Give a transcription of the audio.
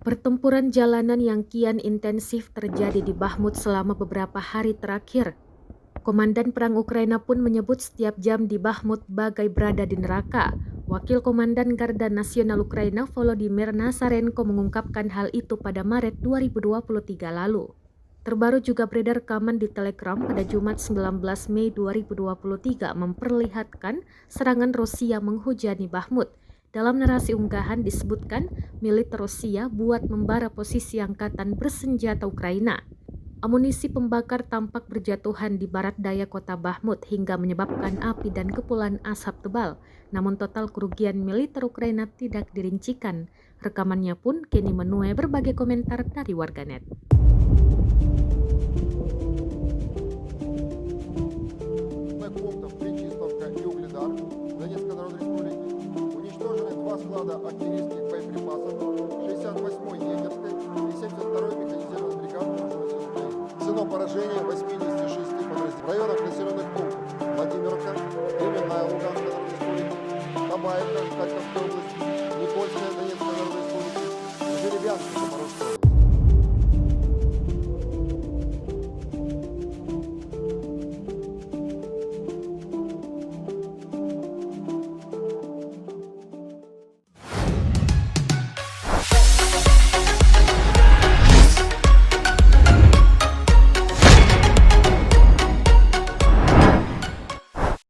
Pertempuran jalanan yang kian intensif terjadi di Bakhmut selama beberapa hari terakhir. Komandan Perang Ukraina pun menyebut setiap jam di Bakhmut bagai berada di neraka. Wakil Komandan Garda Nasional Ukraina Volodymyr Nazarenko mengungkapkan hal itu pada Maret 2023 lalu. Terbaru juga beredar rekaman di Telegram pada Jumat 19 Mei 2023 memperlihatkan serangan Rusia menghujani Bakhmut. Dalam narasi unggahan disebutkan militer Rusia buat membara posisi angkatan bersenjata Ukraina. Amunisi pembakar tampak berjatuhan di barat daya kota Bakhmut hingga menyebabkan api dan kepulan asap tebal. Namun total kerugian militer Ukraina tidak dirincikan. Rekamannya pun kini menuai berbagai komentar dari warganet. Склада артиллерийских боеприпасов 68-й егерской и 72-й механизированной бригады вооруженных сил Украины. Нанесено поражение 86 подразделений. В районах населенных пунктов Владимировка, Кременная Луганской Народной Республики, Табаевка Харьковской области, Никольская Донецкой Народной Республики, Жеребянка Запорожской области.